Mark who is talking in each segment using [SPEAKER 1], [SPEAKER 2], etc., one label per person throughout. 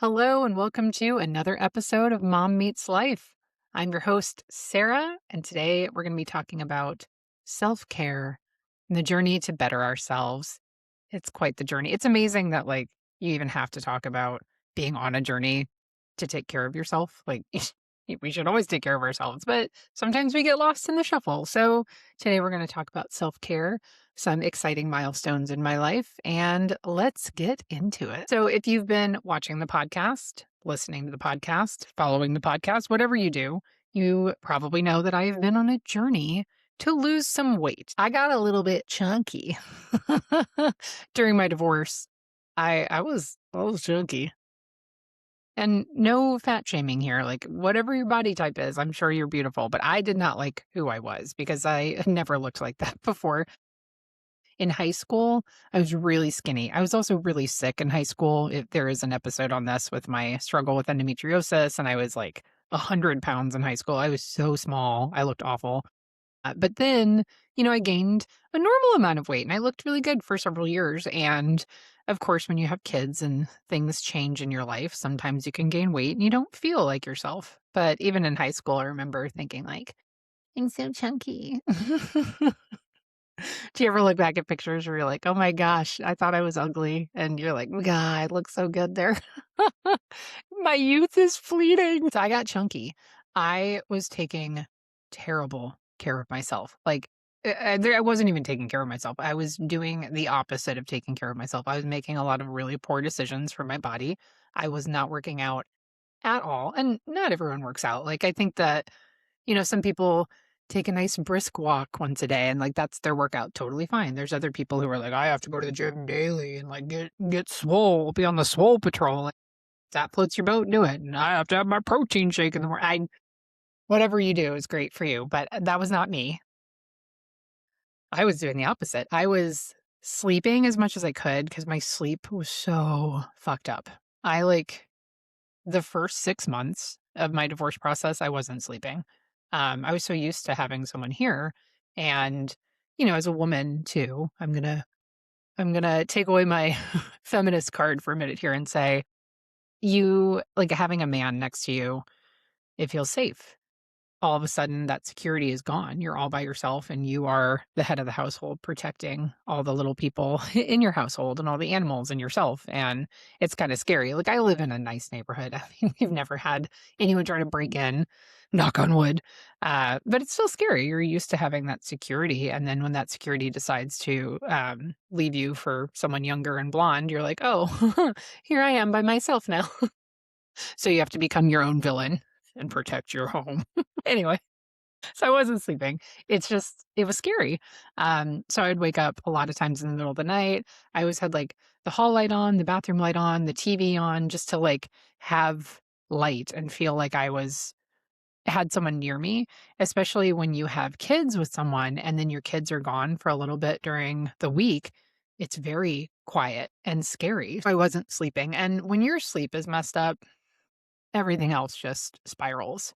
[SPEAKER 1] Hello, and welcome to another episode of Mom Meets Life. I'm your host, Sarah, and today we're going to be talking about self care and the journey to better ourselves. It's quite the journey. It's amazing that, you even have to talk about being on a journey to take care of yourself. We should always take care of ourselves, but sometimes we get lost in the shuffle. So, today we're going to talk about self care, some exciting milestones in my life, and let's get into it. So, if you've been watching the podcast, listening to the podcast, following the podcast, whatever you do, you probably know that I have been on a journey to lose some weight. I got a little bit chunky during my divorce. I was chunky. And no fat shaming here. Like, whatever your body type is, I'm sure you're beautiful. But I did not like who I was because I had never looked like that before. In high school, I was really skinny. I was also really sick in high school. There is an episode on this with my struggle with endometriosis, and I was like 100 pounds in high school. I was so small. I looked awful. But then, I gained a normal amount of weight and I looked really good for several years. And of course, when you have kids and things change in your life, sometimes you can gain weight and you don't feel like yourself. But even in high school, I remember thinking, like, I'm so chunky. Do you ever look back at pictures where you're like, oh my gosh, I thought I was ugly? And you're like, God, I look so good there. My youth is fleeting. So I got chunky. I was taking terrible care of myself. I wasn't even taking care of myself. I was doing the opposite of taking care of myself. I was making a lot of really poor decisions for my body. I was not working out at all. And not everyone works out. I think that some people take a nice brisk walk once a day and that's their workout, totally fine. There's other people who are like, I have to go to the gym daily and get swole, be on the swole patrol. Like, that floats your boat, do it. And I have to have my protein shake in the morning. Whatever you do is great for you, but that was not me. I was doing the opposite. I was sleeping as much as I could because my sleep was so fucked up. The first 6 months of my divorce process, I wasn't sleeping. I was so used to having someone here, and as a woman too, I'm gonna take away my feminist card for a minute here and say, you like having a man next to you, it feels safe. All of a sudden that security is gone. You're all by yourself and you are the head of the household protecting all the little people in your household and all the animals and yourself. And it's kind of scary. Like, I live in a nice neighborhood. I mean, we've never had anyone try to break in, knock on wood. But it's still scary. You're used to having that security. And then when that security decides to leave you for someone younger and blonde, you're like, oh, here I am by myself now. So you have to become your own villain and protect your home. Anyway, so I wasn't sleeping. It was scary. So I'd wake up a lot of times in the middle of the night. I always had the hall light on, the bathroom light on, the TV on, just to have light and feel like had someone near me, especially when you have kids with someone and then your kids are gone for a little bit during the week. It's very quiet and scary. I wasn't sleeping. And when your sleep is messed up, everything else just spirals.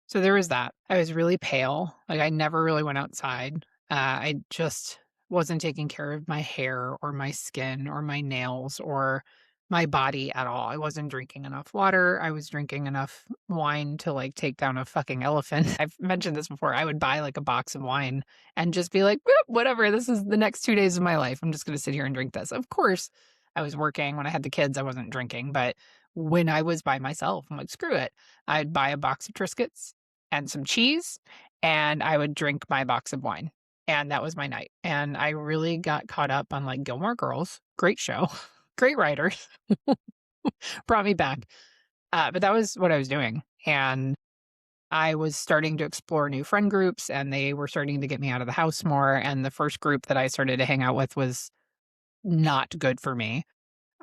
[SPEAKER 1] So there was that. I was really pale. I never really went outside. I just wasn't taking care of my hair or my skin or my nails or my body at all. I wasn't drinking enough water. I was drinking enough wine to take down a fucking elephant. I've mentioned this before. I would buy a box of wine and just be like, "Whoop, whatever. This is the next 2 days of my life. I'm just going to sit here and drink this." Of course, I was working. When I had the kids, I wasn't drinking. But when I was by myself, I'm like, screw it. I'd buy a box of Triscuits and some cheese, and I would drink my box of wine. And that was my night. And I really got caught up on Gilmore Girls. Great show, great writers, brought me back. But that was what I was doing. And I was starting to explore new friend groups, and they were starting to get me out of the house more. And the first group that I started to hang out with was not good for me.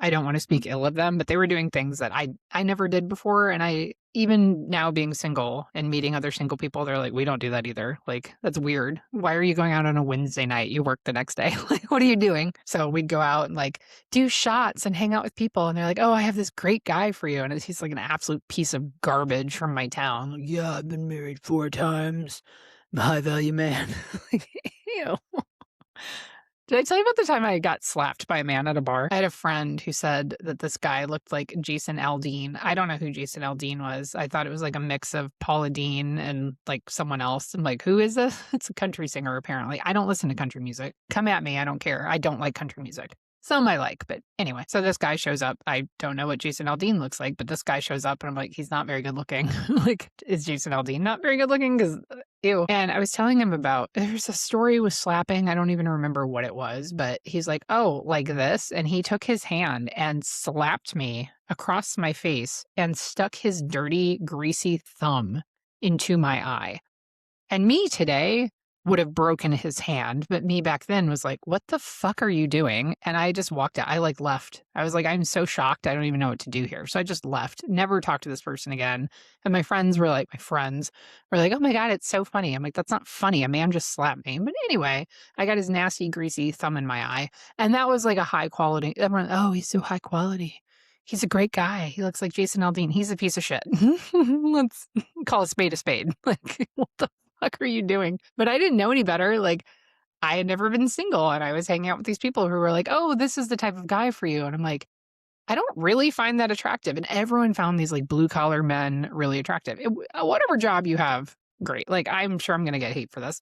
[SPEAKER 1] I don't wanna speak ill of them, but they were doing things that I never did before, and I even now being single and meeting other single people, they're like, "We don't do that either." Like, "That's weird. Why are you going out on a Wednesday night? You work the next day." Like, "What are you doing?" So we'd go out and, do shots and hang out with people, and they're like, "Oh, I have this great guy for you," and he's an absolute piece of garbage from my town. Like, "Yeah, I've been married 4 times. I'm a high value man." Like, ew. Did I tell you about the time I got slapped by a man at a bar? I had a friend who said that this guy looked like Jason Aldean. I don't know who Jason Aldean was. I thought it was like a mix of Paula Deen and like someone else. I'm like, who is this? It's a country singer, apparently. I don't listen to country music. Come at me. I don't care. I don't like country music. Some I like, but anyway. So this guy shows up. I don't know what Jason Aldean looks like, but this guy shows up and I'm like, he's not very good looking. Like, is Jason Aldean not very good looking? Because ew. And I was telling him about there's a story with slapping. I don't even remember what it was, but he's like, oh, like this. And he took his hand and slapped me across my face and stuck his dirty, greasy thumb into my eye. And me today would have broken his hand, but me back then was like, what the fuck are you doing? And I just walked out. I like left. I was like, I'm so shocked. I don't even know what to do here. So I just left, never talked to this person again. And my friends were like, oh my God, it's so funny. I'm like, that's not funny. A man just slapped me. But anyway, I got his nasty, greasy thumb in my eye. And that was like a high quality. Everyone, oh, he's so high quality. He's a great guy. He looks like Jason Aldean. He's a piece of shit. Let's call a spade a spade. Like, what the fuck are you doing? But I didn't know any better. Like, I had never been single and I was hanging out with these people who were like, oh, this is the type of guy for you. And I'm like, I don't really find that attractive. And everyone found these like blue collar men really attractive. Whatever job you have, great. Like, I'm sure I'm going to get hate for this.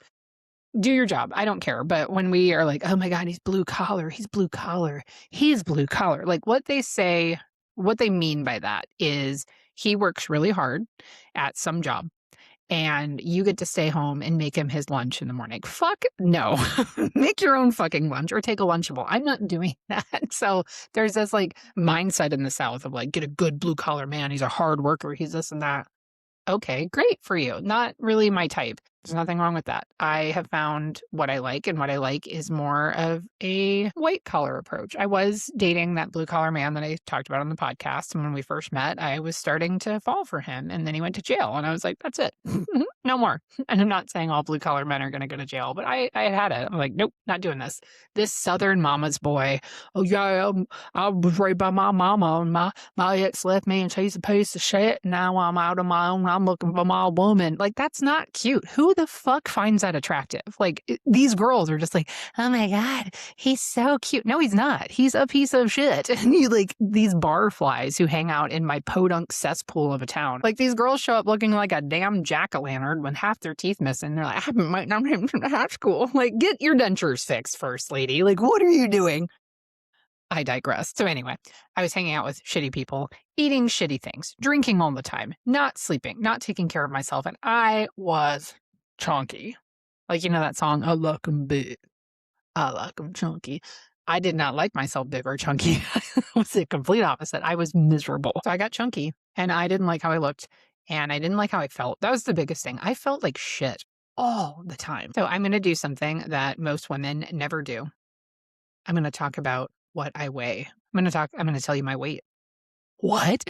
[SPEAKER 1] Do your job. I don't care. But when we are like, oh my God, he's blue collar, he's blue collar, he's blue collar. Like what they say, what they mean by that is he works really hard at some job and you get to stay home and make him his lunch in the morning. Fuck no. Make your own fucking lunch or take a Lunchable. I'm not doing that. So there's this like mindset in the South of like, get a good blue collar man. He's a hard worker. He's this and that. Okay, great for you. Not really my type. There's nothing wrong with that. I have found what I like, and what I like is more of a white collar approach. I was dating that blue collar man that I talked about on the podcast. And when we first met, I was starting to fall for him. And then he went to jail. And I was like, that's it. No more. And I'm not saying all blue collar men are going to go to jail, but I had it. I'm like, nope, not doing this. This Southern mama's boy. Oh, yeah, I was raised by my mama, and my ex left me and she's a piece of shit. Now I'm out on my own. I'm looking for my woman. Like, that's not cute. Who the fuck finds that attractive? Like, these girls are just like, oh my God, he's so cute. No, he's not. He's a piece of shit. And you like these barflies who hang out in my podunk cesspool of a town. Like, these girls show up looking like a damn jack-o'-lantern with half their teeth missing. They're like, I haven't met him from high school. Like, get your dentures fixed first, lady. Like, what are you doing? I digress. So anyway, I was hanging out with shitty people, eating shitty things, drinking all the time, not sleeping, not taking care of myself. And I was chunky. Like, you know that song, I like 'em big, I like 'em chunky. I did not like myself big or chunky. I was the complete opposite. I was miserable. So I got chunky and I didn't like how I looked and I didn't like how I felt. That was the biggest thing. I felt like shit all the time. So I'm going to do something that most women never do. I'm going to talk about what I weigh. I'm going to tell you my weight. What?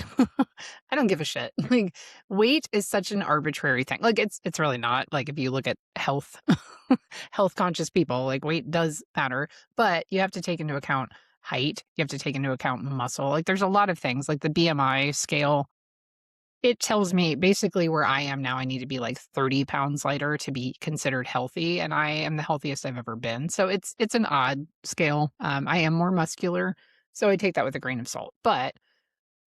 [SPEAKER 1] I don't give a shit. Like, weight is such an arbitrary thing. Like, it's really not. Like, if you look at health, health conscious people, like weight does matter, but you have to take into account height. You have to take into account muscle. Like, there's a lot of things like the BMI scale. It tells me basically where I am now. I need to be like 30 pounds lighter to be considered healthy. And I am the healthiest I've ever been. So it's an odd scale. I am more muscular. So I take that with a grain of salt. But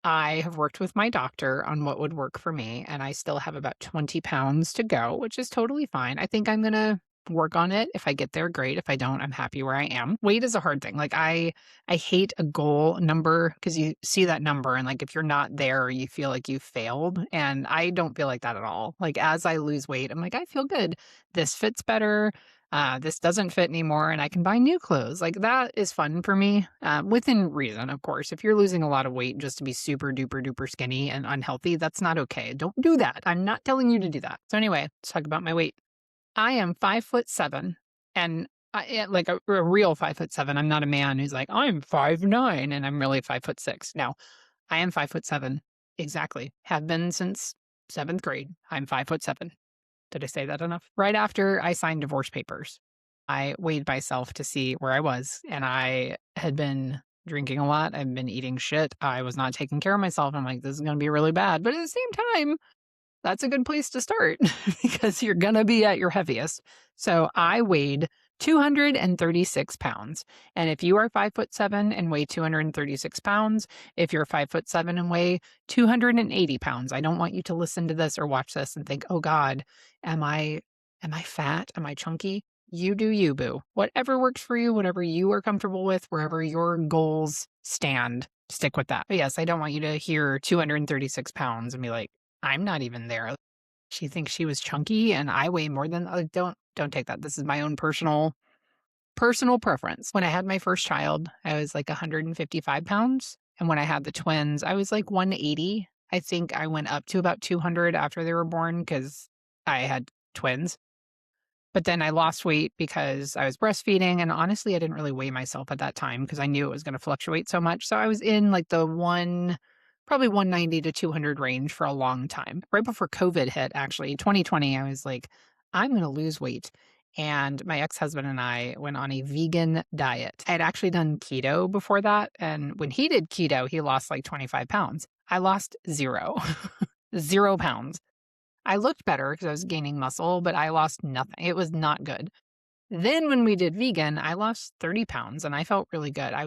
[SPEAKER 1] I have worked with my doctor on what would work for me, and I still have about 20 pounds to go, which is totally fine. I think I'm going to work on it. If I get there, great. If I don't, I'm happy where I am. Weight is a hard thing. Like I hate a goal number because you see that number and like if you're not there, you feel like you failed. And I don't feel like that at all. Like as I lose weight, I'm like, I feel good. This fits better. This doesn't fit anymore and I can buy new clothes. Like that is fun for me, within reason, of course. If you're losing a lot of weight just to be super duper duper skinny and unhealthy, that's not okay. Don't do that. I'm not telling you to do that. So anyway, let's talk about my weight. I am 5'7" and like a real 5'7". I'm not a man who's like, I'm 5'9" and I'm really 5'6". No, I am 5'7". Exactly. Have been since 7th grade. I'm 5'7". Did I say that enough? Right after I signed divorce papers, I weighed myself to see where I was. And I had been drinking a lot. I've been eating shit. I was not taking care of myself. I'm like, this is going to be really bad. But at the same time, that's a good place to start because you're going to be at your heaviest. So I weighed 236 pounds. And if you are 5'7" and weigh 236 pounds, if you're 5'7" and weigh 280 pounds, I don't want you to listen to this or watch this and think, oh God, am I fat? Am I chunky? You do you, boo. Whatever works for you, whatever you are comfortable with, wherever your goals stand, stick with that. But yes, I don't want you to hear 236 pounds and be like, I'm not even there. She thinks she was chunky and I weigh more than don't take that. This is my own personal preference. When I had my first child, I was like 155 pounds. And when I had the twins, I was like 180. I think I went up to about 200 after they were born because I had twins. But then I lost weight because I was breastfeeding. And honestly, I didn't really weigh myself at that time because I knew it was going to fluctuate so much. So I was in like the probably 190 to 200 range for a long time. Right before COVID hit, actually, 2020, I was like, I'm going to lose weight. And my ex-husband and I went on a vegan diet. I had actually done keto before that. And when he did keto, he lost like 25 pounds. I lost 0, 0 pounds. I looked better because I was gaining muscle, but I lost nothing. It was not good. Then when we did vegan, I lost 30 pounds and I felt really good. I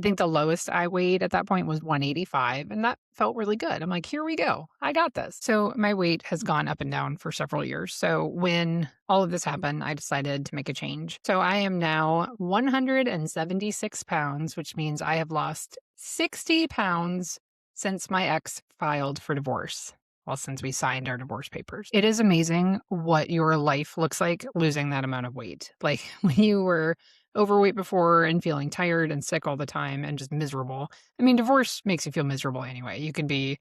[SPEAKER 1] think the lowest I weighed at that point was 185, and that felt really good. I'm like, here we go. I got this. So my weight has gone up and down for several years. So when all of this happened, I decided to make a change. So I am now 176 pounds, which means I have lost 60 pounds since my ex filed for divorce. Well, since we signed our divorce papers. It is amazing what your life looks like losing that amount of weight. Like when you were overweight before and feeling tired and sick all the time and just miserable. I mean, divorce makes you feel miserable anyway. You can be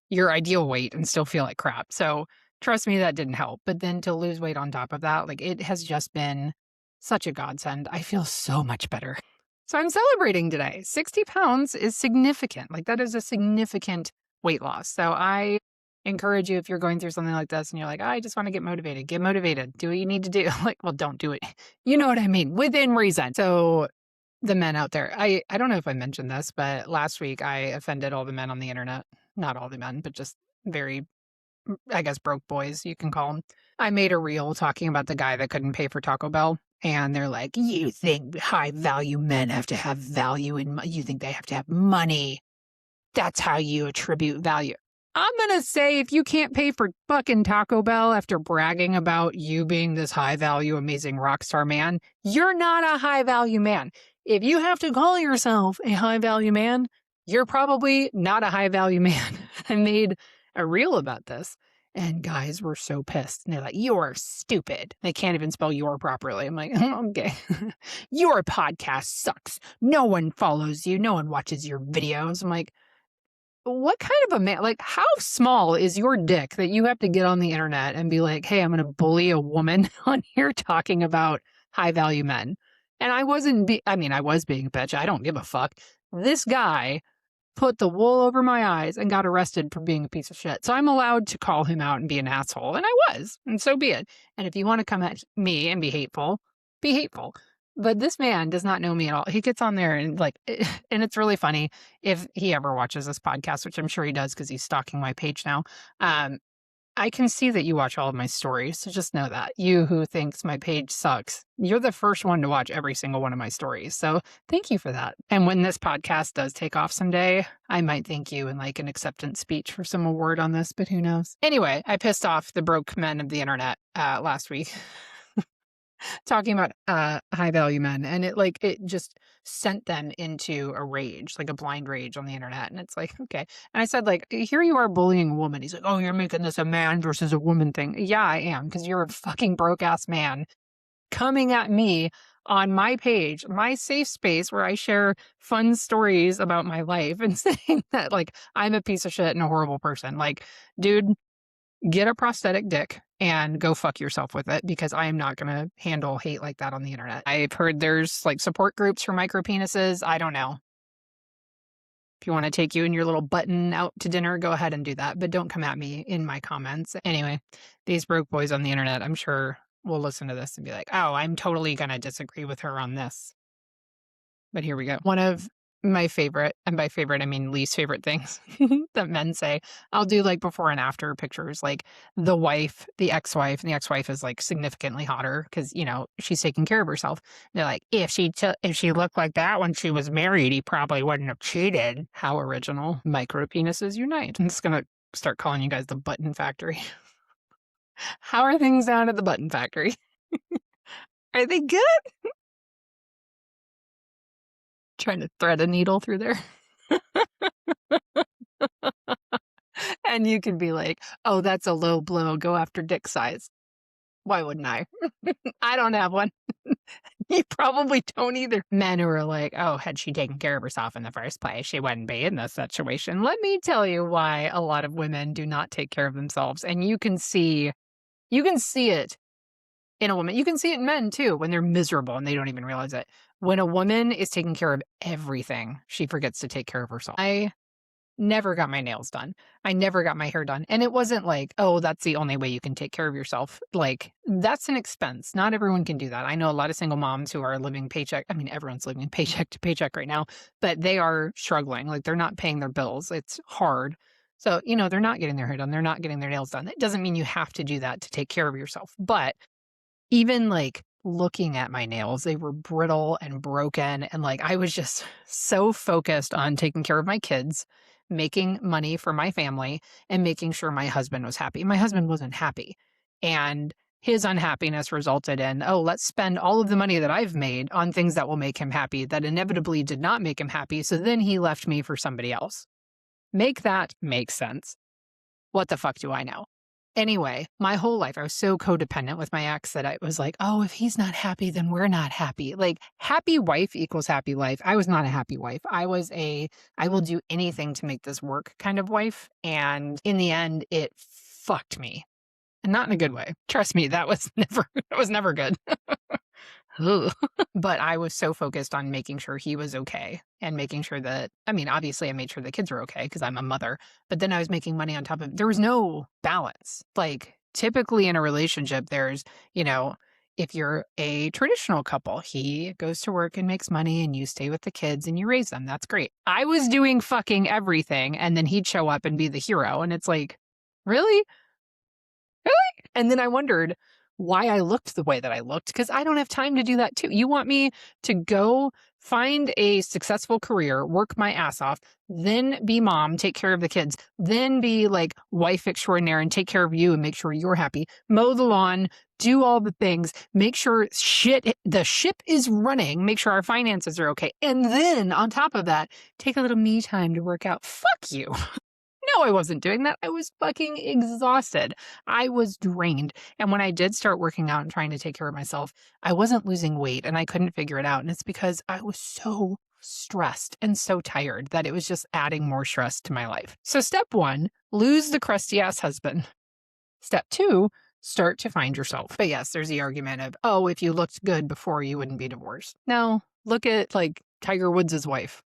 [SPEAKER 1] your ideal weight and still feel like crap. So trust me, that didn't help. But then to lose weight on top of that, like it has just been such a godsend. I feel so much better. So I'm celebrating today. 60 pounds is significant. Like that is a significant weight loss. So I encourage you, if you're going through something like this and you're like, I just want to get motivated, do what you need to do. Like, well, don't do it. You know what I mean? Within reason. So the men out there, I don't know if I mentioned this, but last week I offended all the men on the internet. Not all the men, but just very, I guess, broke boys, you can call them. I made a reel talking about the guy that couldn't pay for Taco Bell. And they're like, you think high value men have to have value and you think they have to have money. That's how you attribute value. I'm going to say if you can't pay for fucking Taco Bell after bragging about you being this high value, amazing rock star man, you're not a high value man. If you have to call yourself a high value man, you're probably not a high value man. I made a reel about this and guys were so pissed. And they're like, you're stupid. They can't even spell your properly. I'm like, okay. Your podcast sucks. No one follows you. No one watches your videos. I'm like, what kind of a man, like how small is your dick that you have to get on the internet and be like, hey, I'm going to bully a woman on here talking about high value men. And I was being a bitch. I don't give a fuck. This guy put the wool over my eyes and got arrested for being a piece of shit. So I'm allowed to call him out and be an asshole. And I was, and so be it. And if you want to come at me and be hateful, be hateful. But this man does not know me at all. He gets on there and and it's really funny if he ever watches this podcast, which I'm sure he does because he's stalking my page now. I can see that you watch all of my stories. So just know that. You who thinks my page sucks, you're the first one to watch every single one of my stories. So thank you for that. And when this podcast does take off someday, I might thank you in like an acceptance speech for some award on this, but who knows? Anyway, I pissed off the broke men of the internet last week. Talking about high value men, and it just sent them into a rage, like a blind rage on the internet. And it's like, okay. And I said, like, here you are bullying a woman. He's like, oh, you're making this a man versus a woman thing. Yeah, I am, because you're a fucking broke ass man coming at me on my page, my safe space where I share fun stories about my life, and saying that like I'm a piece of shit and a horrible person. Like, dude, get a prosthetic dick and go fuck yourself with it, because I am not going to handle hate like that on the internet. I've heard there's like support groups for micro penises. I don't know. If you want to take you and your little button out to dinner, go ahead and do that. But don't come at me in my comments. Anyway, these broke boys on the internet, I'm sure, will listen to this and be like, oh, I'm totally going to disagree with her on this. But here we go. One of My favorite, and by favorite, I mean least favorite things that men say. I'll do, like, before and after pictures, like, the ex-wife, and the ex-wife is, like, significantly hotter because she's taking care of herself. They're like, if she looked like that when she was married, he probably wouldn't have cheated." How original. Micro penises unite. I'm just gonna start calling you guys the button factory. How are things down at the button factory? Are they good? Trying to thread a needle through there. And you can be like, "Oh, that's a low blow. Go after dick size." Why wouldn't I? I don't have one. You probably don't either. Men who are like, "Oh, had she taken care of herself in the first place, she wouldn't be in this situation." Let me tell you why a lot of women do not take care of themselves. And you can see it in a woman. You can see it in men too when they're miserable and they don't even realize it. When a woman is taking care of everything, she forgets to take care of herself. I never got my nails done. I never got my hair done. And it wasn't like, "Oh, that's the only way you can take care of yourself." Like, that's an expense. Not everyone can do that. I know a lot of single moms who are living paycheck. I mean, everyone's living paycheck to paycheck right now, but they are struggling. Like, they're not paying their bills. It's hard. So, they're not getting their hair done. They're not getting their nails done. That doesn't mean you have to do that to take care of yourself. But even, like, looking at my nails, they were brittle and broken, and, like, I was just so focused on taking care of my kids, making money for my family, and making sure my husband was happy. My husband wasn't happy, and his unhappiness resulted in, "Oh, let's spend all of the money that I've made on things that will make him happy," that inevitably did not make him happy, so then he left me for somebody else. Make that make sense. What the fuck do I know? Anyway, my whole life, I was so codependent with my ex that I was like, "Oh, if he's not happy, then we're not happy." Like, happy wife equals happy life. I was not a happy wife. I was I will do anything to make this work kind of wife. And in the end, it fucked me. And not in a good way. Trust me, that was never good. Ugh. But I was so focused on making sure he was okay and making sure that, I mean, obviously I made sure the kids were okay because I'm a mother, but then I was making money on top of there was no balance. Like, typically in a relationship, you know, if you're a traditional couple, he goes to work and makes money and you stay with the kids and you raise them. That's great. I was doing fucking everything and then he'd show up and be the hero. And it's like, really? Really? And then I wondered why I looked the way that I looked because I don't have time to do that too. You want me to go find a successful career, work my ass off, then be mom, take care of the kids, then be like wife extraordinaire and take care of you and make sure you're happy, mow the lawn, do all the things, make sure the ship is running, make sure our finances are okay. And then on top of that, take a little me time to work out. Fuck you. No, I wasn't doing that. I was fucking exhausted. I was drained. And when I did start working out and trying to take care of myself, I wasn't losing weight and I couldn't figure it out. And it's because I was so stressed and so tired that it was just adding more stress to my life. So, step one, lose the crusty ass husband. Step two, start to find yourself. But yes, there's the argument of, "Oh, if you looked good before, you wouldn't be divorced." No, look at like Tiger Woods' wife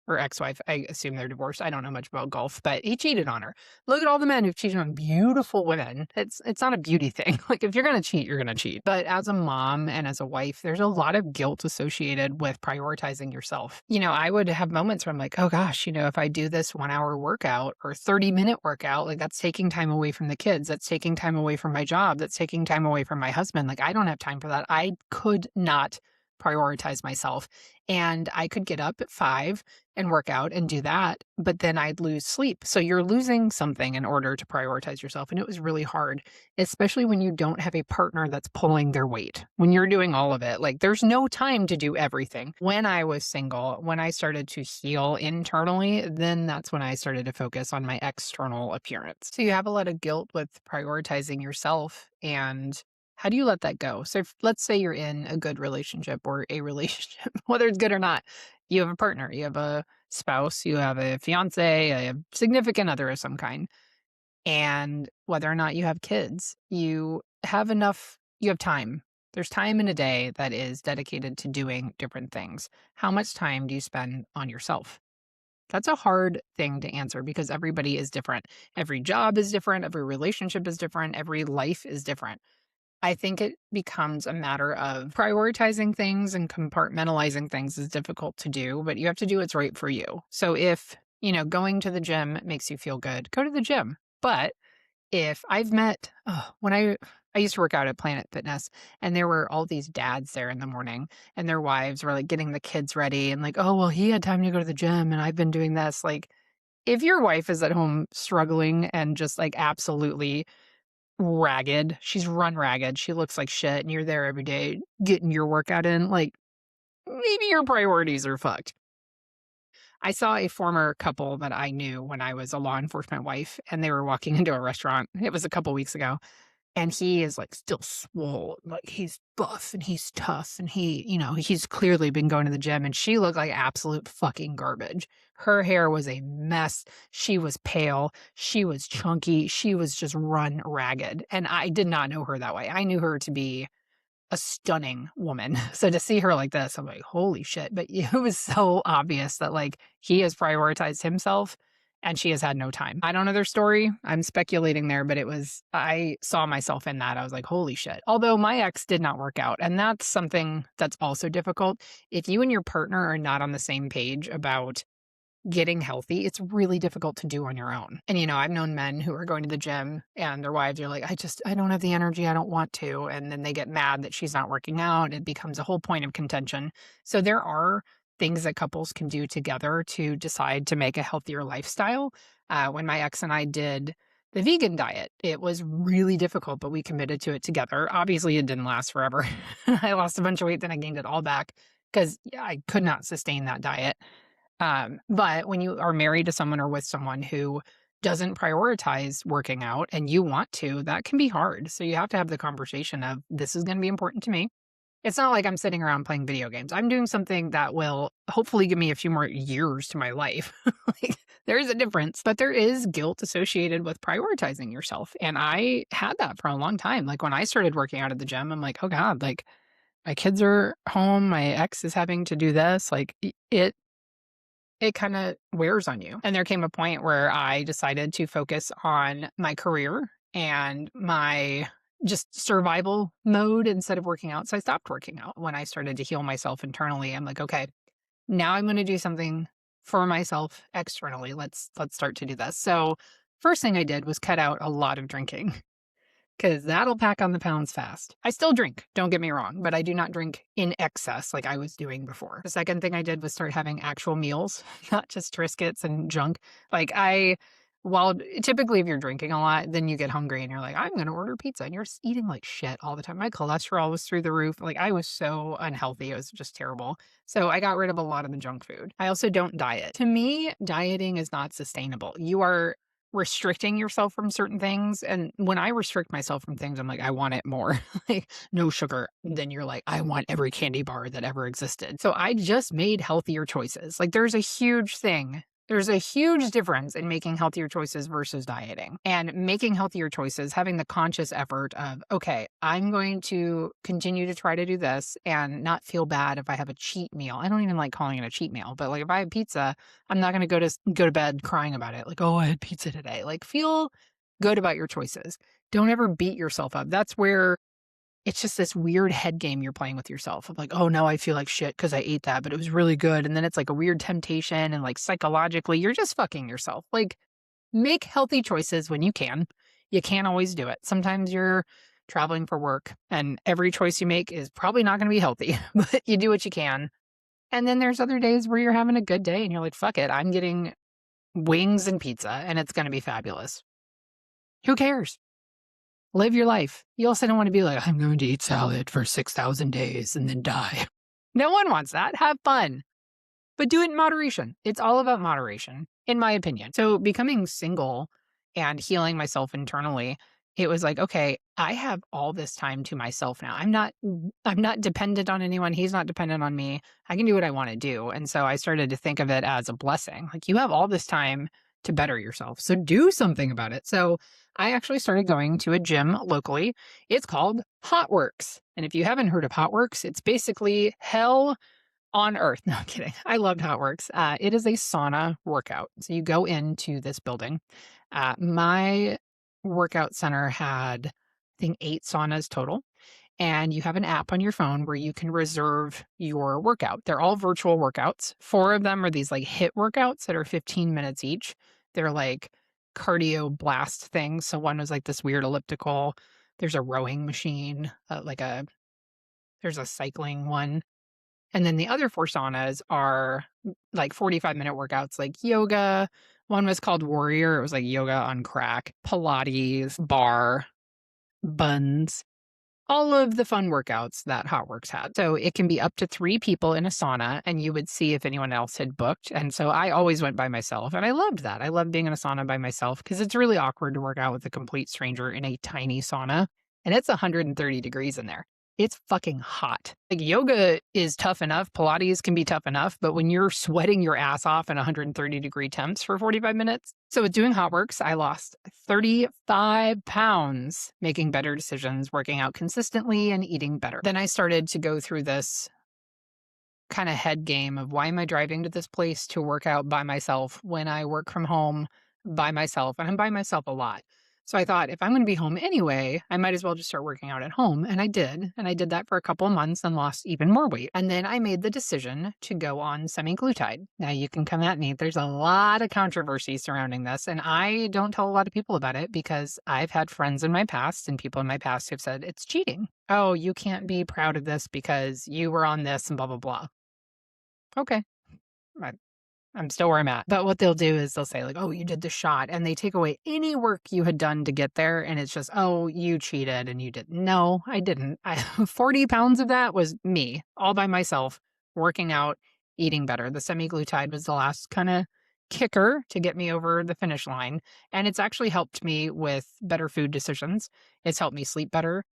[SPEAKER 1] or ex-wife. I assume they're divorced. I don't know much about golf, but he cheated on her. Look at all the men who've cheated on beautiful women. It's not a beauty thing. Like, if you're gonna cheat, you're gonna cheat. But as a mom and as a wife, there's a lot of guilt associated with prioritizing yourself. I would have moments where I'm like, "Oh gosh, if I do this 1 hour workout or 30-minute workout, like that's taking time away from the kids. That's taking time away from my job. That's taking time away from my husband. Like, I don't have time for that." I could not prioritize myself. And I could get up at 5 and work out and do that, but then I'd lose sleep. So you're losing something in order to prioritize yourself. And it was really hard, especially when you don't have a partner that's pulling their weight. When you're doing all of it, like there's no time to do everything. When I was single, when I started to heal internally, then that's when I started to focus on my external appearance. So you have a lot of guilt with prioritizing yourself. And how do you let that go? So let's say you're in a good relationship or a relationship, whether it's good or not, you have a partner, you have a spouse, you have a fiance, a significant other of some kind. And whether or not you have kids, you have time. There's time in a day that is dedicated to doing different things. How much time do you spend on yourself? That's a hard thing to answer because everybody is different. Every job is different. Every relationship is different. Every life is different. I think it becomes a matter of prioritizing things and compartmentalizing things is difficult to do, but you have to do what's right for you. So if, going to the gym makes you feel good, go to the gym. But if I've met when I used to work out at Planet Fitness, and there were all these dads there in the morning, and their wives were, like, getting the kids ready and like, "Oh, well, he had time to go to the gym, and I've been doing this." Like, if your wife is at home struggling and just, like, absolutely ragged, she's run ragged, she looks like shit, and you're there every day getting your workout in, like, maybe your priorities are fucked. I saw a former couple that I knew when I was a law enforcement wife, and they were walking into a restaurant. It was a couple weeks ago, and he is, like, still swole, like, he's buff and he's tough, and he's clearly been going to the gym, and she looked like absolute fucking garbage. Her hair was a mess, she was pale, she was chunky, she was just run ragged, and I did not know her that way. I knew her to be a stunning woman. So to see her like this, I'm like, "Holy shit." But it was so obvious that, like, he has prioritized himself and she has had no time. I don't know their story. I'm speculating there, but I saw myself in that. I was like, "Holy shit." Although my ex did not work out, and that's something that's also difficult. If you and your partner are not on the same page about getting healthy, it's really difficult to do on your own. And, I've known men who are going to the gym and their wives are like, I don't have the energy. I don't want to. And then they get mad that she's not working out. It becomes a whole point of contention. So there are things that couples can do together to decide to make a healthier lifestyle. When my ex and I did the vegan diet, it was really difficult, but we committed to it together. Obviously, it didn't last forever. I lost a bunch of weight, then I gained it all back because I could not sustain that diet. But when you are married to someone or with someone who doesn't prioritize working out and you want to, that can be hard. So you have to have the conversation of this is going to be important to me. It's not like I'm sitting around playing video games. I'm doing something that will hopefully give me a few more years to my life. Like, there is a difference, but there is guilt associated with prioritizing yourself. And I had that for a long time. Like when I started working out at the gym, I'm like, oh God, like my kids are home. My ex is having to do this. Like it kinda wears on you. And there came a point where I decided to focus on my career and my just survival mode instead of working out. So I stopped working out when I started to heal myself internally. I'm like, "Okay, now I'm gonna do something for myself externally. Let's start to do this." So, first thing I did was cut out a lot of drinking. 'Cause that'll pack on the pounds fast. I still drink, don't get me wrong, but I do not drink in excess like I was doing before. The second thing I did was start having actual meals, not just Triscuits and junk. Like, while typically, if you're drinking a lot, then you get hungry and you're like, "I'm gonna order pizza," and you're just eating like shit all the time. My cholesterol was through the roof. Like, I was so unhealthy, it was just terrible. So, I got rid of a lot of the junk food. I also don't diet. To me, dieting is not sustainable. You are restricting yourself from certain things. And when I restrict myself from things, I'm like, I want it more. Like, no sugar. Then you're like, I want every candy bar that ever existed. So I just made healthier choices. Like, there's a huge thing. There's a huge difference in making healthier choices versus dieting. And making healthier choices, having the conscious effort of, okay, I'm going to continue to try to do this and not feel bad if I have a cheat meal. I don't even like calling it a cheat meal, but like if I have pizza, I'm not going to go to bed crying about it. Like, oh, I had pizza today. Like, feel good about your choices. Don't ever beat yourself up. That's where it's just this weird head game you're playing with yourself of like, oh no, I feel like shit because I ate that, but it was really good. And then it's like a weird temptation, and like psychologically, you're just fucking yourself. Like, make healthy choices when you can. You can't always do it. Sometimes you're traveling for work and every choice you make is probably not going to be healthy, but you do what you can. And then there's other days where you're having a good day and you're like, fuck it, I'm getting wings and pizza and it's going to be fabulous. Who cares? Live your life. You also don't want to be like, I'm going to eat salad for 6,000 days and then die. No one wants that. Have fun, but do it in moderation. It's all about moderation, in my opinion. So becoming single and healing myself internally, it was like, okay, I have all this time to myself now. I'm not dependent on anyone. He's not dependent on me. I can do what I want to do. And so I started to think of it as a blessing. Like, you have all this time to better yourself. So do something about it. So I actually started going to a gym locally. It's called Hotworks. And if you haven't heard of Hotworks, it's basically hell on earth. No, I'm kidding. I loved how it works. It is a sauna workout. So you go into this building. My workout center had, I think, 8 saunas total. and you have an app on your phone where you can reserve your workout. They're all virtual workouts. 4 of them are these like HIIT workouts that are 15 minutes each. They're like cardio blast things. So one was like this weird elliptical. There's a rowing machine, there's a cycling one. And then the other 4 saunas are like 45-minute workouts like yoga. One was called Warrior. It was like yoga on crack, Pilates, bar, buns, all of the fun workouts that HotWorks had. So it can be up to 3 people in a sauna, and you would see if anyone else had booked. And so I always went by myself, and I loved that. I loved being in a sauna by myself because it's really awkward to work out with a complete stranger in a tiny sauna, and it's 130 degrees in there. It's fucking hot. Like yoga is tough enough, Pilates can be tough enough, but when you're sweating your ass off in 130-degree temps for 45 minutes. So with doing HotWorks, I lost 35 pounds, making better decisions, working out consistently, and eating better. Then I started to go through this kind of head game of why am I driving to this place to work out by myself when I work from home by myself, and I'm by myself a lot. So I thought, if I'm going to be home anyway, I might as well just start working out at home. And I did. And I did that for a couple of months and lost even more weight. And then I made the decision to go on semaglutide. Now you can come at me. There's a lot of controversy surrounding this. And I don't tell a lot of people about it because I've had friends in my past and people in my past who've said it's cheating. Oh, you can't be proud of this because you were on this and blah, blah, blah. Okay. I'm still where I'm at. But what they'll do is they'll say like, oh, you did the shot, and they take away any work you had done to get there. And it's just, oh, you cheated and you didn't. No, I didn't. 40 pounds of that was me all by myself, working out, eating better. The semaglutide was the last kind of kicker to get me over the finish line. And it's actually helped me with better food decisions. It's helped me sleep better.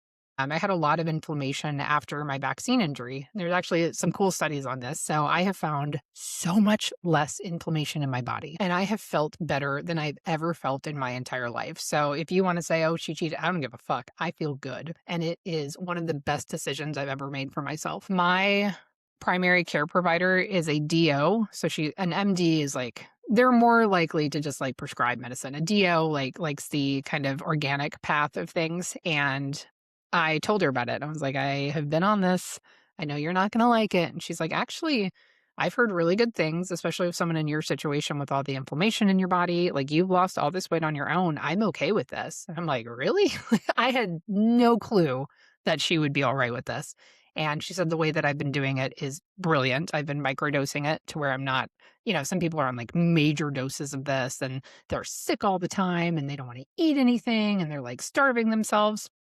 [SPEAKER 1] I had a lot of inflammation after my vaccine injury. There's actually some cool studies on this. So I have found so much less inflammation in my body, and I have felt better than I've ever felt in my entire life. So if you want to say, oh, she cheated, I don't give a fuck. I feel good. And it is one of the best decisions I've ever made for myself. My primary care provider is a DO. So an MD is like, they're more likely to just like prescribe medicine. A DO likes the kind of organic path of things. And I told her about it. I was like, I have been on this. I know you're not going to like it. And she's like, actually, I've heard really good things, especially with someone in your situation with all the inflammation in your body. Like, you've lost all this weight on your own. I'm okay with this. And I'm like, really? I had no clue that she would be all right with this. And she said the way that I've been doing it is brilliant. I've been microdosing it to where I'm not, some people are on like major doses of this and they're sick all the time and they don't want to eat anything and they're like starving themselves.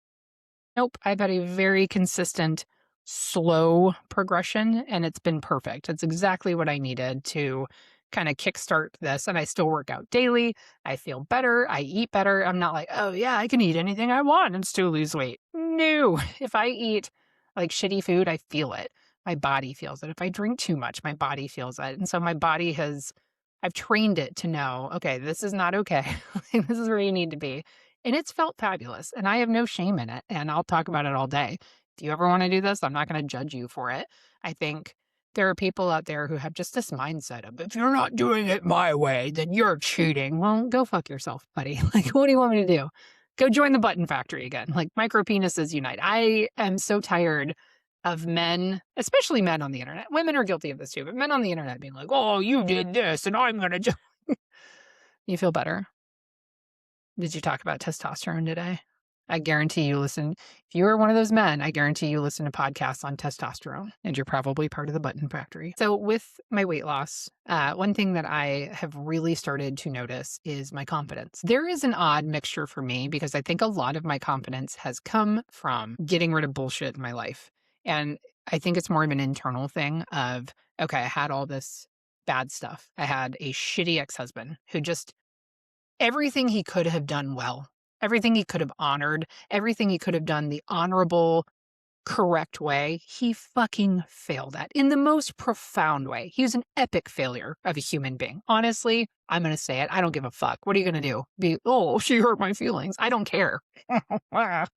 [SPEAKER 1] Nope, I've had a very consistent, slow progression, and it's been perfect. It's exactly what I needed to kind of kickstart this, and I still work out daily. I feel better. I eat better. I'm not like, oh, yeah, I can eat anything I want and still lose weight. No, if I eat like shitty food, I feel it. My body feels it. If I drink too much, my body feels it. And so my body I've trained it to know, okay, this is not okay. This is where you need to be. And it's felt fabulous, and I have no shame in it, and I'll talk about it all day. If you ever want to do this, I'm not going to judge you for it. I think there are people out there who have just this mindset of, if you're not doing it my way, then you're cheating. Well, go fuck yourself, buddy. Like, what do you want me to do? Go join the button factory again. Like, micro penises unite. I am so tired of men, especially men on the internet. Women are guilty of this too, but men on the internet being like, oh, you did this, and I'm going to You feel better? Did you talk about testosterone today? I guarantee you listen. If you are one of those men, I guarantee you listen to podcasts on testosterone, and you're probably part of the button factory. So with my weight loss, one thing that I have really started to notice is my confidence. There is an odd mixture for me because I think a lot of my confidence has come from getting rid of bullshit in my life. And I think it's more of an internal thing of, okay, I had all this bad stuff. I had a shitty ex-husband who just everything he could have done well, everything he could have honored, everything he could have done the honorable, correct way, he fucking failed at in the most profound way. He was an epic failure of a human being. Honestly, I'm going to say it. I don't give a fuck. What are you going to do? Oh, she hurt my feelings. I don't care. But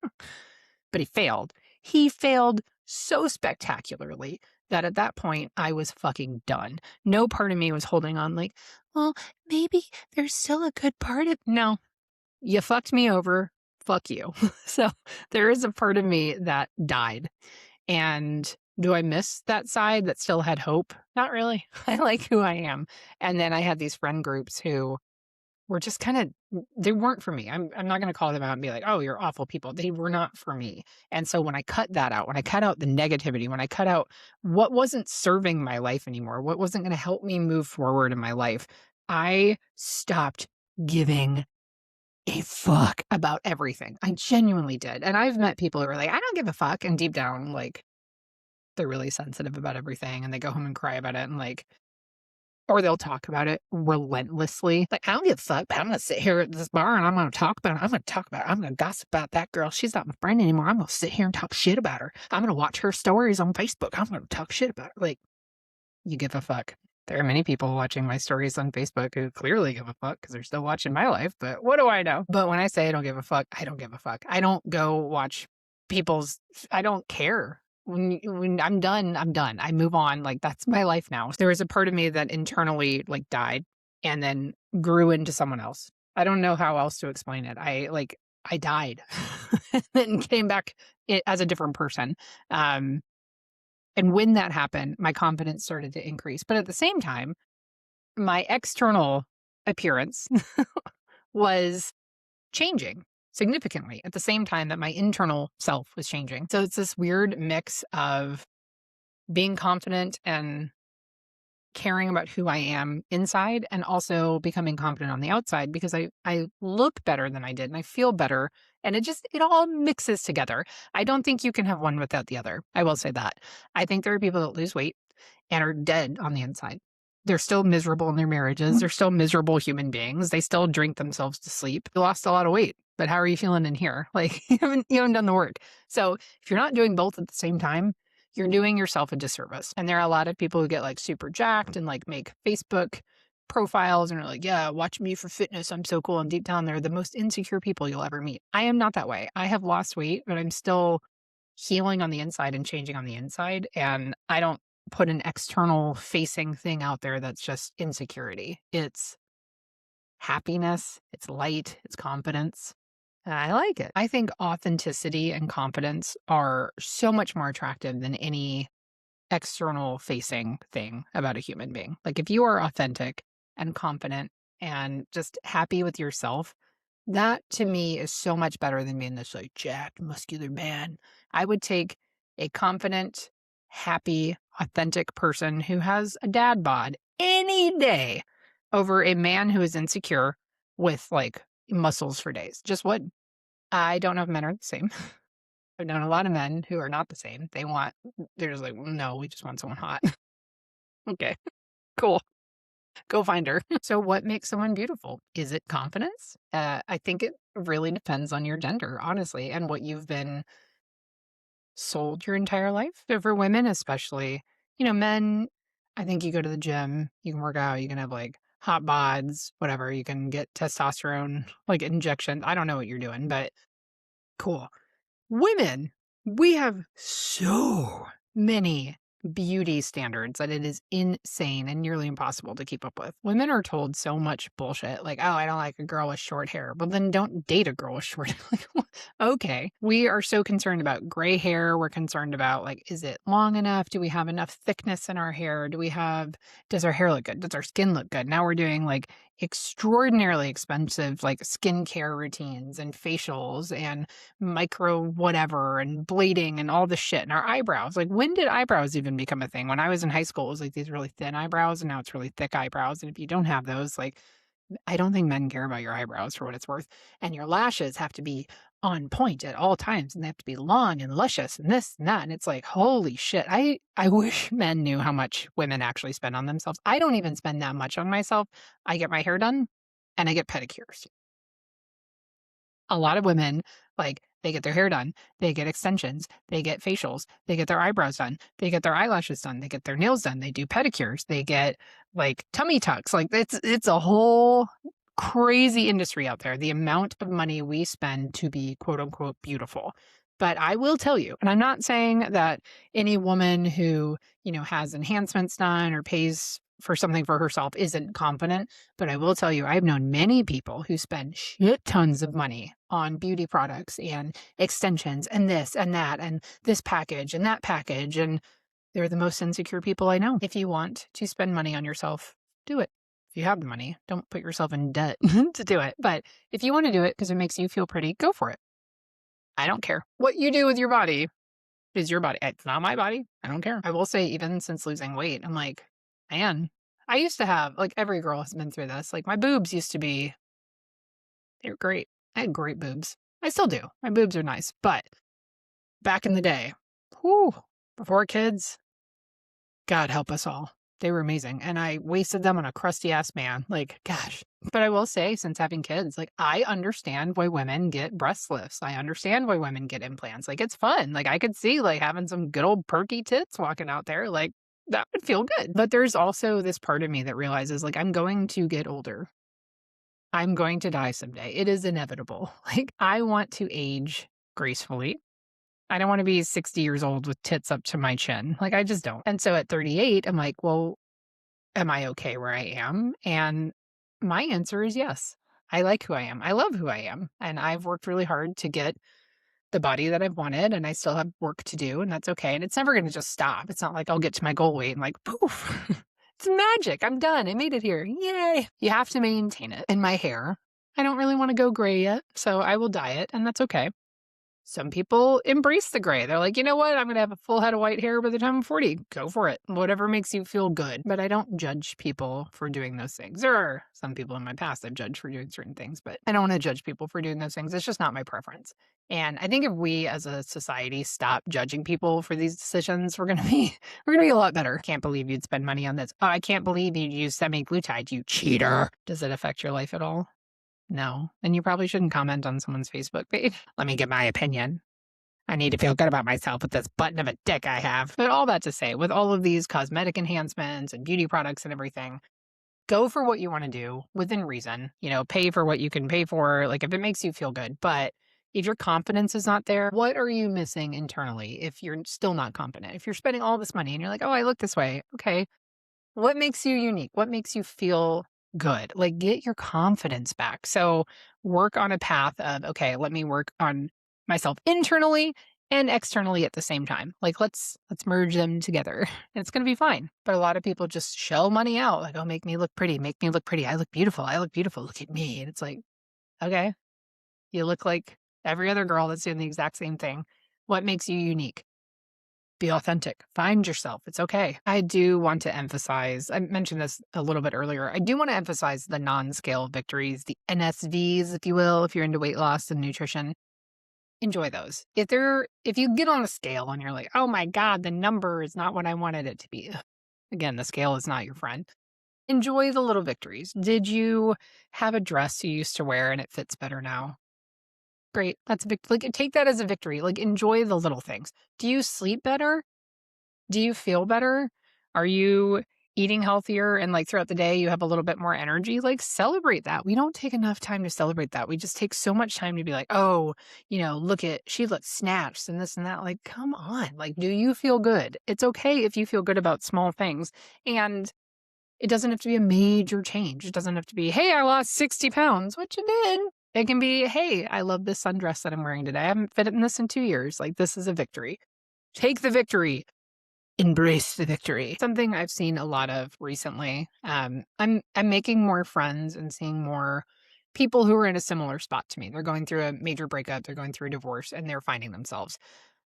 [SPEAKER 1] he failed. He failed so spectacularly that at that point, I was fucking done. No part of me was holding on like, well, maybe there's still a good part of... No, you fucked me over fuck you. So there is a part of me that died. And do I miss that side that still had hope? Not really. I like who I am. And then I had these friend groups who were just kind of, they weren't for me. I'm not going to call them out and be like, oh, you're awful people. They were not for me. And so when I cut that out, when I cut out the negativity, when I cut out what wasn't serving my life anymore, what wasn't going to help me move forward in my life, I stopped giving a fuck about everything. I genuinely did. And I've met people who are like, I don't give a fuck. And deep down, like, they're really sensitive about everything and they go home and cry about it and like, or they'll talk about it relentlessly. Like, I don't give a fuck, but I'm going to sit here at this bar and I'm going to talk about it. I'm going to talk about it. I'm going to gossip about that girl. She's not my friend anymore. I'm going to sit here and talk shit about her. I'm going to watch her stories on Facebook. I'm going to talk shit about her. Like, you give a fuck. There are many people watching my stories on Facebook who clearly give a fuck because they're still watching my life, but what do I know? But when I say I don't give a fuck, I don't give a fuck. I don't go watch people's, I don't care. When I'm done, I'm done. I move on. Like, that's my life now. There was a part of me that internally like died and then grew into someone else. I don't know how else to explain it. I died and then came back as a different person. And when that happened, my confidence started to increase. But at the same time, my external appearance was changing significantly at the same time that my internal self was changing. So it's this weird mix of being confident and caring about who I am inside and also becoming confident on the outside because I look better than I did and I feel better. And it all mixes together. I don't think you can have one without the other. I will say that. I think there are people that lose weight and are dead on the inside. They're still miserable in their marriages. They're still miserable human beings. They still drink themselves to sleep. You lost a lot of weight, but how are you feeling in here? Like you haven't done the work. So if you're not doing both at the same time, you're doing yourself a disservice. And there are a lot of people who get like super jacked and like make Facebook profiles and are like, yeah, watch me for fitness. I'm so cool. And deep down, they're the most insecure people you'll ever meet. I am not that way. I have lost weight, but I'm still healing on the inside and changing on the inside. And I don't put an external facing thing out there that's just insecurity. It's happiness, it's light, it's confidence. And I like it. I think authenticity and confidence are so much more attractive than any external facing thing about a human being. Like if you are authentic and confident and just happy with yourself, that to me is so much better than being this like jacked, muscular man. I would take a confident, happy, authentic person who has a dad bod any day over a man who is insecure with like muscles for days. Just would. I don't know if men are the same. I've known a lot of men who are not the same. They're just like, no, we just want someone hot. Okay, cool. Go find her. So, what makes someone beautiful? Is it confidence? I think it really depends on your gender, honestly, and what you've been sold your entire life. So for women, especially, men, I think you go to the gym, you can work out, you can have like hot bods, whatever, you can get testosterone, like injections. I don't know what you're doing, but cool. Women, we have so many beauty standards that it is insane and nearly impossible to keep up with. Women are told so much bullshit, like, oh, I don't like a girl with short hair. But then don't date a girl with short hair. Like, okay. We are so concerned about gray hair. We're concerned about, like, is it long enough? Do we have enough thickness in our hair? Does our hair look good? Does our skin look good? Now we're doing like extraordinarily expensive, like skincare routines and facials and micro whatever and blading and all this shit and our eyebrows. Like, when did eyebrows even become a thing? When I was in high school, it was like these really thin eyebrows and now it's really thick eyebrows. And if you don't have those, like, I don't think men care about your eyebrows for what it's worth. And your lashes have to be on point at all times and they have to be long and luscious and this and that. And it's like, holy shit. I wish men knew how much women actually spend on themselves. I don't even spend that much on myself. I get my hair done and I get pedicures. A lot of women, like, they get their hair done, they get extensions, they get facials, they get their eyebrows done, they get their eyelashes done, they get their nails done, they do pedicures, they get like tummy tucks. Like, it's a whole crazy industry out there. The amount of money we spend to be quote unquote beautiful. But I will tell you, and I'm not saying that any woman who, has enhancements done or pays for something for herself isn't confident. But I will tell you, I've known many people who spend shit tons of money on beauty products and extensions and this and that and this package and that package. And they're the most insecure people I know. If you want to spend money on yourself, do it. If you have the money, don't put yourself in debt to do it. But if you want to do it because it makes you feel pretty, go for it. I don't care. What you do with your body is your body. It's not my body. I don't care. I will say, even since losing weight, I'm like, man, I used to have, like, every girl has been through this. Like, my boobs used to be, they were great. I had great boobs. I still do. My boobs are nice. But back in the day, whew, before kids, God help us all. They were amazing. And I wasted them on a crusty ass man. Like, gosh. But I will say, since having kids, like, I understand why women get breast lifts. I understand why women get implants. Like, it's fun. Like, I could see, like, having some good old perky tits walking out there. Like, that would feel good. But there's also this part of me that realizes, like, I'm going to get older. I'm going to die someday. It is inevitable. Like, I want to age gracefully. I don't want to be 60 years old with tits up to my chin. Like, I just don't. And so at 38, I'm like, well, am I okay where I am? And my answer is yes. I like who I am. I love who I am. And I've worked really hard to get the body that I've wanted, and I still have work to do, and that's okay. And it's never going to just stop. It's not like I'll get to my goal weight and, like, poof, it's magic. I'm done. I made it here. Yay. You have to maintain it. And my hair, I don't really want to go gray yet, so I will dye it, and that's okay. Some people embrace the gray. They're like, you know what? I'm going to have a full head of white hair by the time I'm 40. Go for it. Whatever makes you feel good. But I don't judge people for doing those things. There are some people in my past I've judged for doing certain things, but I don't want to judge people for doing those things. It's just not my preference. And I think if we as a society stop judging people for these decisions, we're going to be a lot better. Can't believe you'd spend money on this. Oh, I can't believe you'd use semaglutide, you cheater. Does it affect your life at all? No. Then you probably shouldn't comment on someone's Facebook page. Let me give my opinion. I need to feel good about myself with this button of a dick I have. But all that to say, with all of these cosmetic enhancements and beauty products and everything, go for what you want to do within reason. You know, pay for what you can pay for, like, if it makes you feel good. But if your confidence is not there, what are you missing internally if you're still not confident? If you're spending all this money and you're like, oh, I look this way. Okay. What makes you unique? What makes you feel good? Like, get your confidence back. So work on a path of, okay, let me work on myself internally and externally at the same time. Like, let's merge them together. And it's going to be fine. But a lot of people just shell money out. Like, oh, make me look pretty. Make me look pretty. I look beautiful. I look beautiful. Look at me. And it's like, okay, you look like every other girl that's doing the exact same thing. What makes you unique? Be authentic. Find yourself. It's okay. I do want to emphasize, I mentioned this a little bit earlier, I do want to emphasize the non-scale victories, the NSVs, if you will, if you're into weight loss and nutrition. Enjoy those. If you get on a scale and you're like, oh my God, the number is not what I wanted it to be. Again, the scale is not your friend. Enjoy the little victories. Did you have a dress you used to wear and it fits better now? Great. That's a victory. Like, take that as a victory. Like, enjoy the little things. Do you sleep better? Do you feel better? Are you eating healthier and, like, throughout the day you have a little bit more energy? Like, celebrate that. We don't take enough time to celebrate that. We just take so much time to be like, oh, you know, look at, she looks snatched and this and that. Like, come on. Like, do you feel good? It's okay if you feel good about small things. And it doesn't have to be a major change. It doesn't have to be, hey, I lost 60 pounds, which you did. It can be, hey, I love this sundress that I'm wearing today. I haven't fit in this in 2 years. Like, this is a victory. Take the victory. Embrace the victory. Something I've seen a lot of recently. I'm making more friends and seeing more people who are in a similar spot to me. They're going through a major breakup, they're going through a divorce, and they're finding themselves.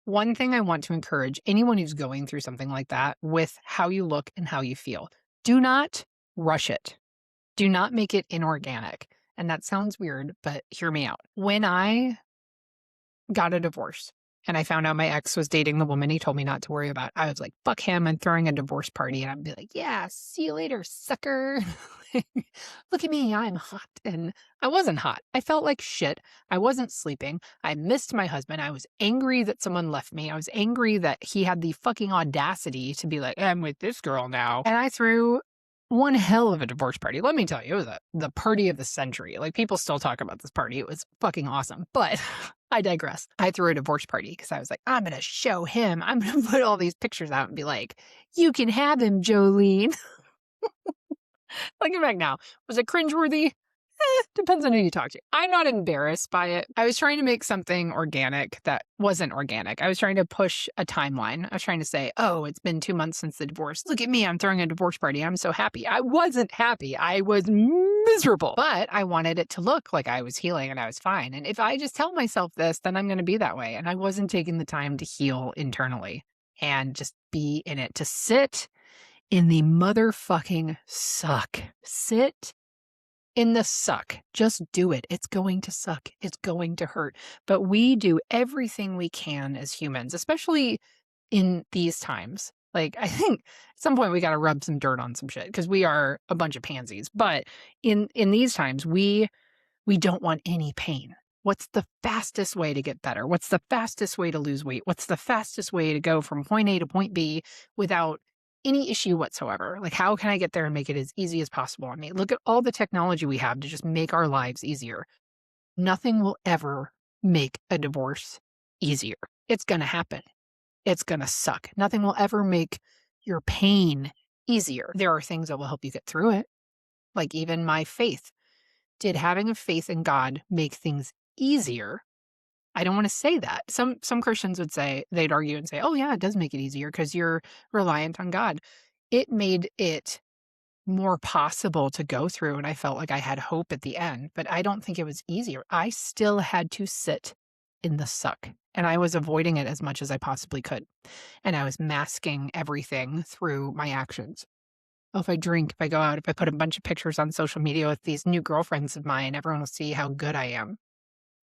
[SPEAKER 1] One thing I want to encourage anyone who's going through something like that with how you look and how you feel. Do not rush it. Do not make it inorganic. And that sounds weird, but hear me out. When I got a divorce and I found out my ex was dating the woman he told me not to worry about, I was like, fuck him. I'm throwing a divorce party. And I'd be like, yeah, see you later, sucker. Look at me. I'm hot. And I wasn't hot. I felt like shit. I wasn't sleeping. I missed my husband. I was angry that someone left me. I was angry that he had the fucking audacity to be like, I'm with this girl now. And I threw one hell of a divorce party. Let me tell you, it was the party of the century. Like, people still talk about this party. It was fucking awesome. But I digress. I threw a divorce party because I was like, I'm going to show him. I'm going to put all these pictures out and be like, you can have him, Jolene. Looking back now, was it cringeworthy? Depends on who you talk to. I'm not embarrassed by it. I was trying to make something organic that wasn't organic. I was trying to push a timeline. I was trying to say, oh, it's been 2 months since the divorce. Look at me. I'm throwing a divorce party. I'm so happy. I wasn't happy. I was miserable. But I wanted it to look like I was healing and I was fine. And if I just tell myself this, then I'm going to be that way. And I wasn't taking the time to heal internally and just be in it, to sit in the motherfucking suck. Sit in the suck. Just do it. It's going to suck. It's going to hurt. But we do everything we can as humans, especially in these times. Like, I think at some point we got to rub some dirt on some shit because we are a bunch of pansies. But in these times, we don't want any pain. What's the fastest way to get better? What's the fastest way to lose weight? What's the fastest way to go from point A to point B without any issue whatsoever? Like, how can I get there and make it as easy as possible? I mean, look at all the technology we have to just make our lives easier. Nothing will ever make a divorce easier. It's going to happen. It's going to suck. Nothing will ever make your pain easier. There are things that will help you get through it, like even my faith. Did having a faith in God make things easier? I don't want to say that. Some Christians would say, they'd argue and say, oh yeah, it does make it easier because you're reliant on God. It made it more possible to go through, and I felt like I had hope at the end, but I don't think it was easier. I still had to sit in the suck, and I was avoiding it as much as I possibly could. And I was masking everything through my actions. Oh, if I drink, if I go out, if I put a bunch of pictures on social media with these new girlfriends of mine, everyone will see how good I am.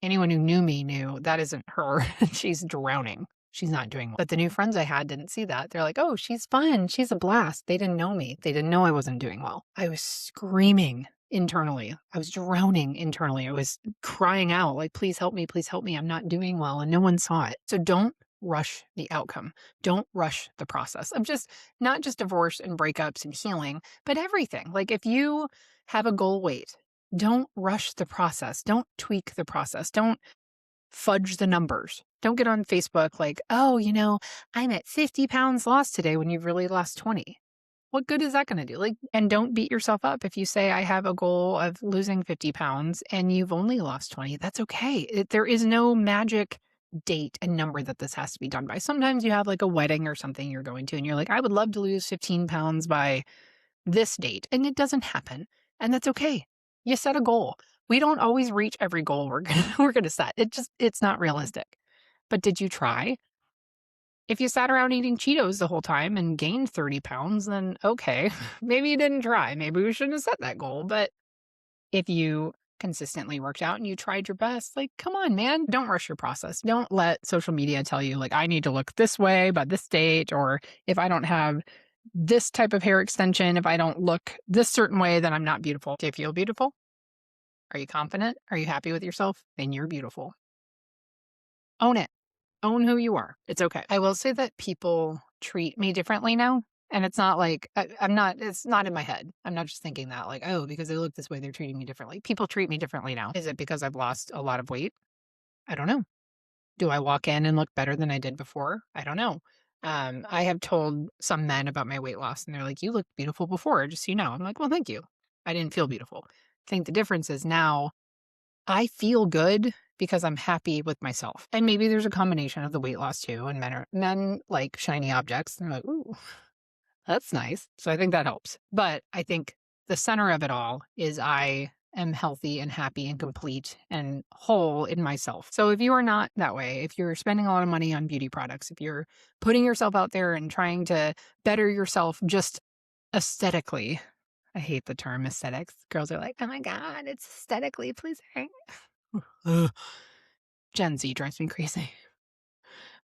[SPEAKER 1] Anyone who knew me knew that isn't her. She's drowning. She's not doing well. But the new friends I had didn't see that. They're like, oh, she's fun. She's a blast. They didn't know me. They didn't know I wasn't doing well. I was screaming internally. I was drowning internally. I was crying out like, please help me. Please help me. I'm not doing well. And no one saw it. So don't rush the outcome. Don't rush the process of just not just divorce and breakups and healing, but everything. Like if you have a goal weight, don't rush the process. Don't tweak the process. Don't fudge the numbers. Don't get on Facebook like, oh, I'm at 50 pounds lost today when you've really lost 20. What good is that going to do? Like, and don't beat yourself up if you say, I have a goal of losing 50 pounds and you've only lost 20. That's okay. There is no magic date and number that this has to be done by. Sometimes you have like a wedding or something you're going to, and you're like, I would love to lose 15 pounds by this date. And it doesn't happen. And that's okay. You set a goal. We don't always reach every goal we're gonna set. It's not realistic. But did you try? If you sat around eating Cheetos the whole time and gained 30 pounds, then okay, maybe you didn't try. Maybe we shouldn't have set that goal. But if you consistently worked out and you tried your best, like, come on, man, don't rush your process. Don't let social media tell you, like, I need to look this way by this date, or if I don't have this type of hair extension, if I don't look this certain way, then I'm not beautiful. Do you feel beautiful? Are you confident? Are you happy with yourself? Then you're beautiful. Own it. Own who you are. It's okay. I will say that people treat me differently now. And it's not like, it's not in my head. I'm not just thinking that, like, oh, because they look this way, they're treating me differently. People treat me differently now. Is it because I've lost a lot of weight? I don't know. Do I walk in and look better than I did before? I don't know. I have told some men about my weight loss, and they're like, you looked beautiful before, just so you know. I'm like, well, thank you. I didn't feel beautiful. I think the difference is now I feel good because I'm happy with myself. And maybe there's a combination of the weight loss too. And men like shiny objects. They're like, ooh, that's nice. So I think that helps. But I think the center of it all is I am healthy and happy and complete and whole in myself. So if you are not that way, if you're spending a lot of money on beauty products, if you're putting yourself out there and trying to better yourself just aesthetically, I hate the term aesthetics. Girls are like, oh my God, it's aesthetically pleasing. Gen Z drives me crazy.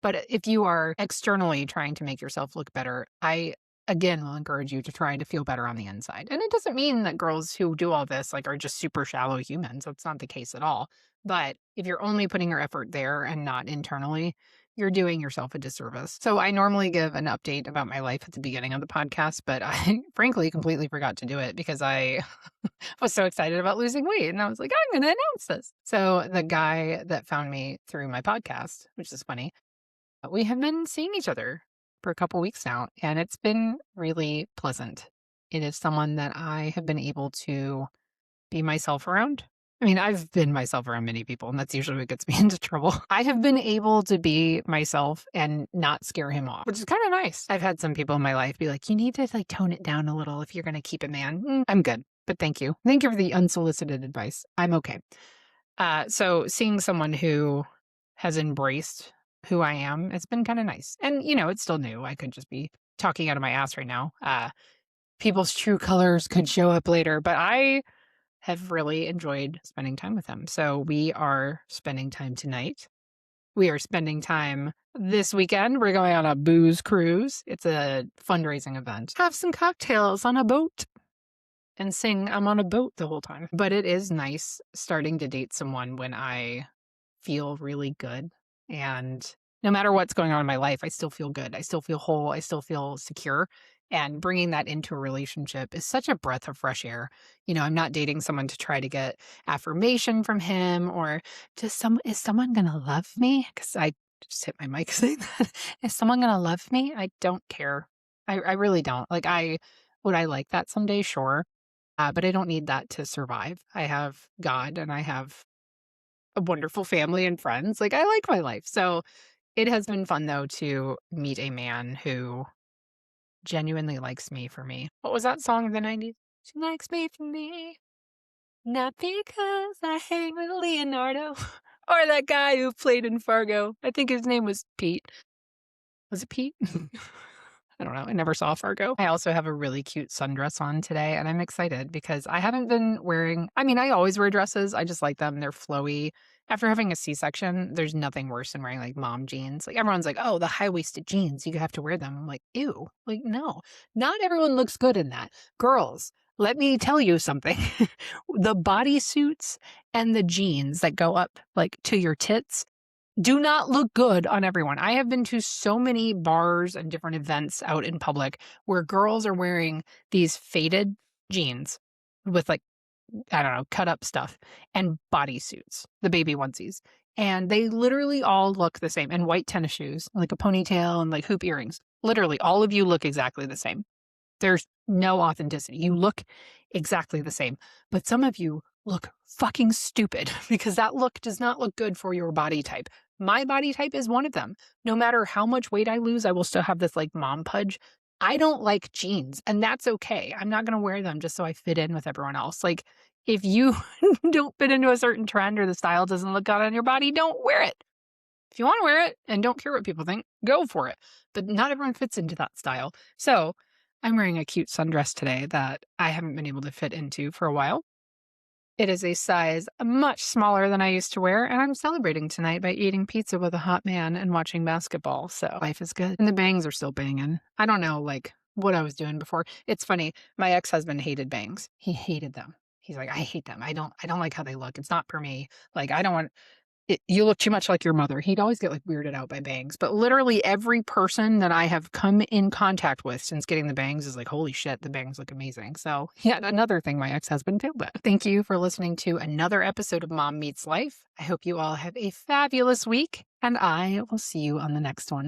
[SPEAKER 1] But if you are externally trying to make yourself look better, I again will encourage you to try to feel better on the inside. And it doesn't mean that girls who do all this like are just super shallow humans. That's not the case at all. But if you're only putting your effort there and not internally, you're doing yourself a disservice. So I normally give an update about my life at the beginning of the podcast, but I frankly completely forgot to do it because I was so excited about losing weight. And I was like, I'm going to announce this. So the guy that found me through my podcast, which is funny, we have been seeing each other for a couple weeks now, and it's been really pleasant. It is someone that I have been able to be myself around. I mean, I've been myself around many people, and that's usually what gets me into trouble. I have been able to be myself and not scare him off, which is kind of nice. I've had some people in my life be like, you need to like tone it down a little if you're going to keep it man. I'm good, but thank you. Thank you for the unsolicited advice. I'm okay. So seeing someone who has embraced who I am, it's been kind of nice. And, it's still new. I could just be talking out of my ass right now. People's true colors could show up later, but I have really enjoyed spending time with him. So we are spending time tonight. We are spending time this weekend. We're going on a booze cruise. It's a fundraising event. Have some cocktails on a boat and sing I'm on a boat the whole time. But it is nice starting to date someone when I feel really good. And no matter what's going on in my life, I still feel good. I still feel whole. I still feel secure. And bringing that into a relationship is such a breath of fresh air. I'm not dating someone to try to get affirmation from him or is someone going to love me? Because I just hit my mic saying that. Is someone going to love me? I don't care. I really don't. Like, would I like that someday? Sure. But I don't need that to survive. I have God and I have a wonderful family and friends. Like, I like my life. So it has been fun, though, to meet a man who genuinely likes me for me. What was that song in the 90s? She likes me for me, not because I hang with Leonardo or that guy who played in Fargo. I think his name was Pete. Was it Pete? I don't know. I never saw Fargo. I also have a really cute sundress on today, and I'm excited because I haven't been wearing, I always wear dresses. I just like them. They're flowy. After having a C-section, there's nothing worse than wearing like mom jeans. Like everyone's like, oh, the high-waisted jeans, you have to wear them. I'm like, ew. Like, no, not everyone looks good in that. Girls, let me tell you something. The bodysuits and the jeans that go up like to your tits do not look good on everyone. I have been to so many bars and different events out in public where girls are wearing these faded jeans with like, I don't know, cut up stuff and bodysuits, the baby onesies. And they literally all look the same, and white tennis shoes, like a ponytail and like hoop earrings. Literally, all of you look exactly the same. There's no authenticity. You look exactly the same, but some of you look fucking stupid because that look does not look good for your body type. My body type is one of them. No matter how much weight I lose, I will still have this like mom pudge. I don't like jeans, and that's okay. I'm not going to wear them just so I fit in with everyone else. Like, if you don't fit into a certain trend or the style doesn't look good on your body, don't wear it. If you want to wear it and don't care what people think, go for it. But not everyone fits into that style. So I'm wearing a cute sundress today that I haven't been able to fit into for a while. It is a size much smaller than I used to wear, and I'm celebrating tonight by eating pizza with a hot man and watching basketball, so life is good. And the bangs are still banging. I don't know, like, what I was doing before. It's funny, my ex-husband hated bangs. He hated them. He's like, I hate them. I don't like how they look. It's not for me. Like, I don't want you look too much like your mother. He'd always get like weirded out by bangs, but literally every person that I have come in contact with since getting the bangs is like, holy shit, the bangs look amazing. So yet another thing my ex-husband failed at. Thank you for listening to another episode of Mom Meets Life. I hope you all have a fabulous week, and I will see you on the next one.